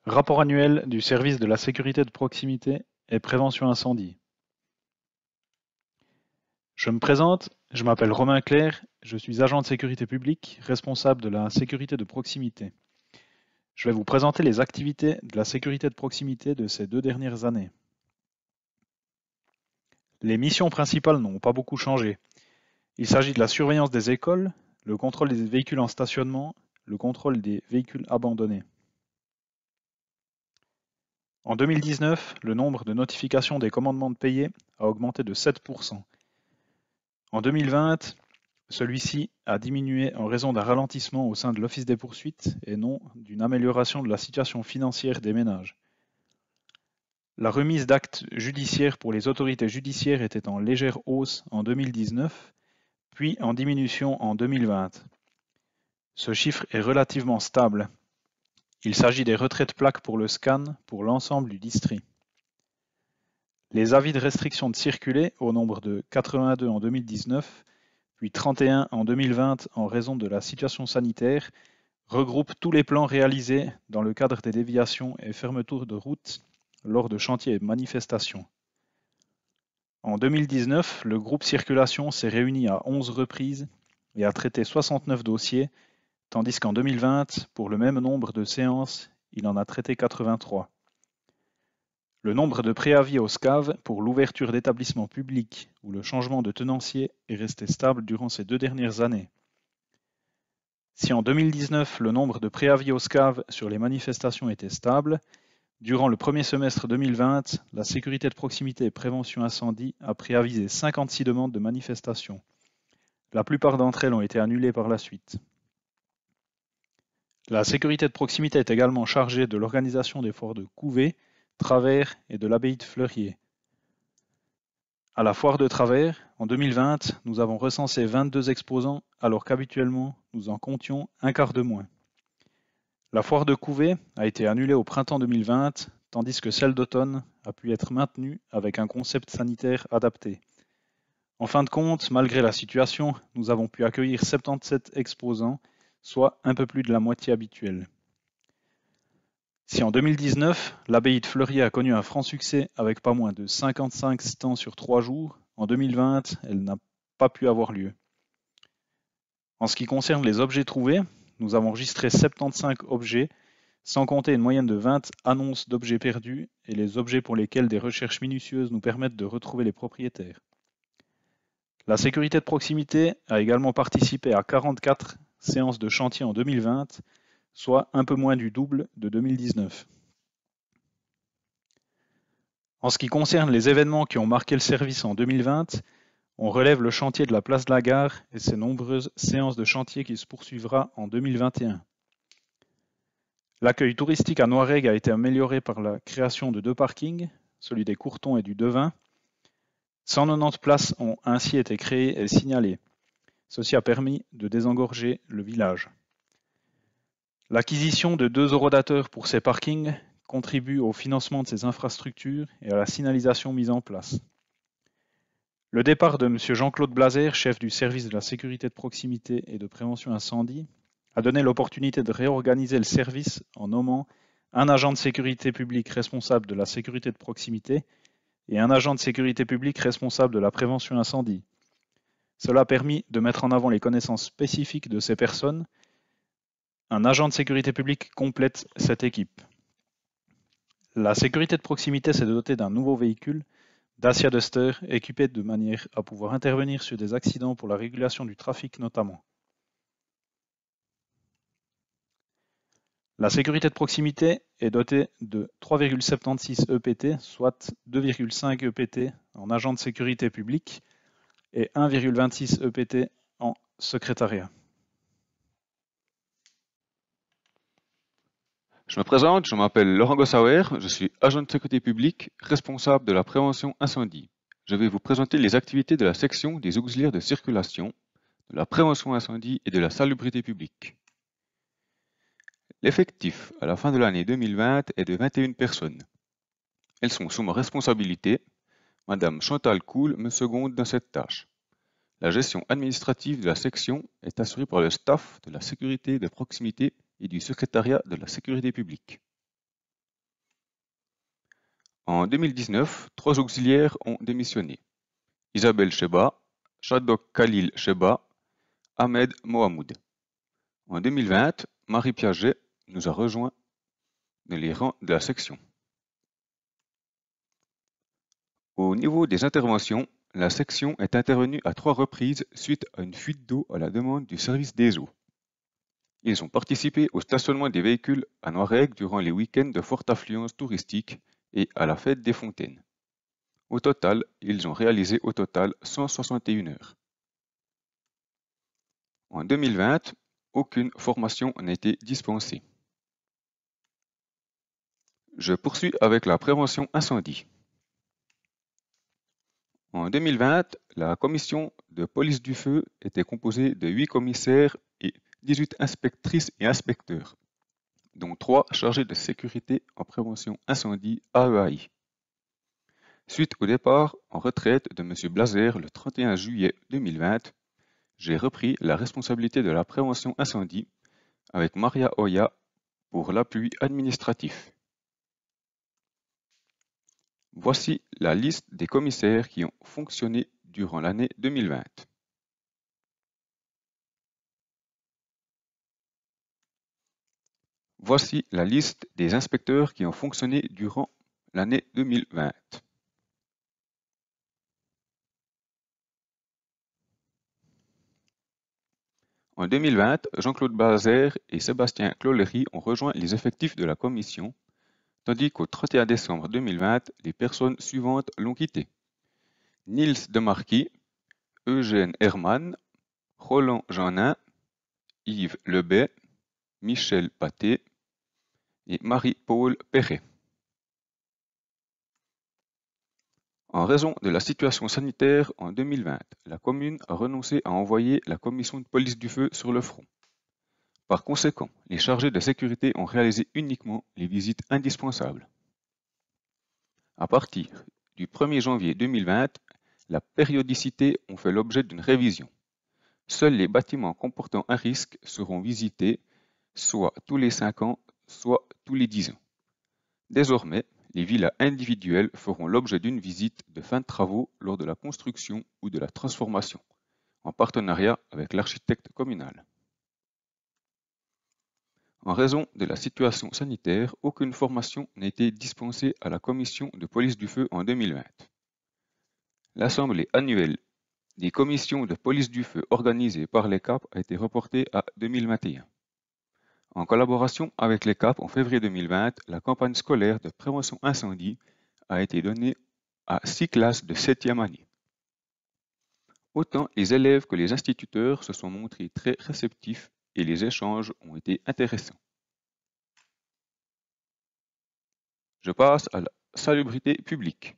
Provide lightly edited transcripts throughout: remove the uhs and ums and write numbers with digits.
Rapport annuel du service de la sécurité de proximité et prévention incendie. Je me présente, je m'appelle Romain Clerc, je suis agent de sécurité publique, responsable de la sécurité de proximité. Je vais vous présenter les activités de la sécurité de proximité de ces 2 dernières années. Les missions principales n'ont pas beaucoup changé. Il s'agit de la surveillance des écoles, le contrôle des véhicules en stationnement, le contrôle des véhicules abandonnés. En 2019, le nombre de notifications des commandements de payer a augmenté de 7%. En 2020, celui-ci a diminué en raison d'un ralentissement au sein de l'Office des poursuites et non d'une amélioration de la situation financière des ménages. La remise d'actes judiciaires pour les autorités judiciaires était en légère hausse en 2019, puis en diminution en 2020. Ce chiffre est relativement stable. Il s'agit des retraits de plaques pour le scan pour l'ensemble du district. Les avis de restriction de circuler, au nombre de 82 en 2019, puis 31 en 2020 en raison de la situation sanitaire, regroupent tous les plans réalisés dans le cadre des déviations et fermetures de routes lors de chantiers et manifestations. En 2019, le groupe Circulation s'est réuni à 11 reprises et a traité 69 dossiers, tandis qu'en 2020, pour le même nombre de séances, il en a traité 83. Le nombre de préavis au SCAV pour l'ouverture d'établissements publics ou le changement de tenancier est resté stable durant ces 2 dernières années. Si en 2019 le nombre de préavis au SCAV sur les manifestations était stable, durant le premier semestre 2020, la sécurité de proximité et prévention incendie a préavisé 56 demandes de manifestation. La plupart d'entre elles ont été annulées par la suite. La sécurité de proximité est également chargée de l'organisation des foires de Couvet, Travers et de l'abbaye de Fleurier. À la foire de Travers, en 2020, nous avons recensé 22 exposants alors qu'habituellement nous en comptions un quart de moins. La foire de Couvet a été annulée au printemps 2020, tandis que celle d'automne a pu être maintenue avec un concept sanitaire adapté. En fin de compte, malgré la situation, nous avons pu accueillir 77 exposants, soit un peu plus de la moitié habituelle. Si en 2019, l'abbaye de Fleurier a connu un franc succès avec pas moins de 55 stands sur 3 jours, en 2020, elle n'a pas pu avoir lieu. En ce qui concerne les objets trouvés, nous avons enregistré 75 objets, sans compter une moyenne de 20 annonces d'objets perdus et les objets pour lesquels des recherches minutieuses nous permettent de retrouver les propriétaires. La sécurité de proximité a également participé à 44 séances de chantier en 2020, soit un peu moins du double de 2019. En ce qui concerne les événements qui ont marqué le service en 2020, on relève le chantier de la place de la Gare et ses nombreuses séances de chantier qui se poursuivra en 2021. L'accueil touristique à Noiregue a été amélioré par la création de 2 parkings, celui des Courtons et du Devin. 190 places ont ainsi été créées et signalées. Ceci a permis de désengorger le village. L'acquisition de 2 horodateurs pour ces parkings contribue au financement de ces infrastructures et à la signalisation mise en place. Le départ de M. Jean-Claude Blazer, chef du service de la sécurité de proximité et de prévention incendie, a donné l'opportunité de réorganiser le service en nommant un agent de sécurité publique responsable de la sécurité de proximité et un agent de sécurité publique responsable de la prévention incendie. Cela a permis de mettre en avant les connaissances spécifiques de ces personnes. Un agent de sécurité publique complète cette équipe. La sécurité de proximité s'est dotée d'un nouveau véhicule, Dacia Duster, équipé de manière à pouvoir intervenir sur des accidents pour la régulation du trafic notamment. La sécurité de proximité est dotée de 3,76 EPT, soit 2,5 EPT en agent de sécurité publique et 1,26 EPT en secrétariat. Je me présente, je m'appelle Laurent Gossauer, je suis agent de sécurité publique, responsable de la prévention incendie. Je vais vous présenter les activités de la section des auxiliaires de circulation, de la prévention incendie et de la salubrité publique. L'effectif à la fin de l'année 2020 est de 21 personnes. Elles sont sous ma responsabilité. Madame Chantal Coul me seconde dans cette tâche. La gestion administrative de la section est assurée par le staff de la sécurité de proximité et du secrétariat de la sécurité publique. En 2019, 3 auxiliaires ont démissionné. Isabelle Cheba, Shadok Khalil Cheba, Ahmed Mohamoud. En 2020, Marie Piaget nous a rejoint dans les rangs de la section. Au niveau des interventions, la section est intervenue à 3 reprises suite à une fuite d'eau à la demande du service des eaux. Ils ont participé au stationnement des véhicules à Noiregue durant les week-ends de forte affluence touristique et à la fête des fontaines. Au total, ils ont réalisé 161 heures. En 2020, aucune formation n'a été dispensée. Je poursuis avec la prévention incendie. En 2020, la commission de police du feu était composée de 8 commissaires et 18 inspectrices et inspecteurs, dont 3 chargés de sécurité en prévention incendie AEAI. Suite au départ en retraite de M. Blazer le 31 juillet 2020, j'ai repris la responsabilité de la prévention incendie avec Maria Oya pour l'appui administratif. Voici la liste des commissaires qui ont fonctionné durant l'année 2020. Voici la liste des inspecteurs qui ont fonctionné durant l'année 2020. En 2020, Jean-Claude Bazer et Sébastien Clolery ont rejoint les effectifs de la commission, tandis qu'au 31 décembre 2020, les personnes suivantes l'ont quitté. Nils Demarquis, Eugène Hermann, Roland Jeannin, Yves Lebet, Michel Paté et Marie-Paul Perret. En raison de la situation sanitaire en 2020, la commune a renoncé à envoyer la commission de police du feu sur le front. Par conséquent, les chargés de sécurité ont réalisé uniquement les visites indispensables. À partir du 1er janvier 2020, la périodicité ont fait l'objet d'une révision. Seuls les bâtiments comportant un risque seront visités, soit tous les 5 ans, soit tous les 10 ans. Désormais, les villas individuelles feront l'objet d'une visite de fin de travaux lors de la construction ou de la transformation, en partenariat avec l'architecte communal. En raison de la situation sanitaire, aucune formation n'a été dispensée à la commission de police du feu en 2020. L'assemblée annuelle des commissions de police du feu organisée par les CAP a été reportée à 2021. En collaboration avec les CAP, en février 2020, la campagne scolaire de prévention incendie a été donnée à 6 classes de 7e année. Autant les élèves que les instituteurs se sont montrés très réceptifs et les échanges ont été intéressants. Je passe à la salubrité publique.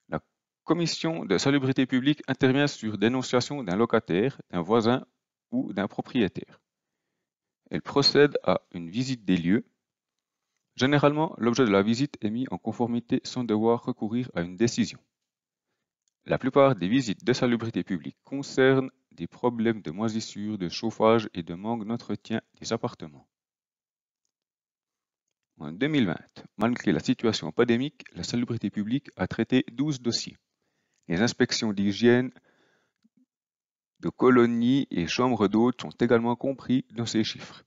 La commission de salubrité publique intervient sur dénonciation d'un locataire, d'un voisin ou d'un propriétaire. Elle procède à une visite des lieux. Généralement, l'objet de la visite est mis en conformité sans devoir recourir à une décision. La plupart des visites de salubrité publique concernent des problèmes de moisissure, de chauffage et de manque d'entretien des appartements. En 2020, malgré la situation pandémique, la salubrité publique a traité 12 dossiers. Les inspections d'hygiène, de colonies et chambres d'hôtes sont également compris dans ces chiffres.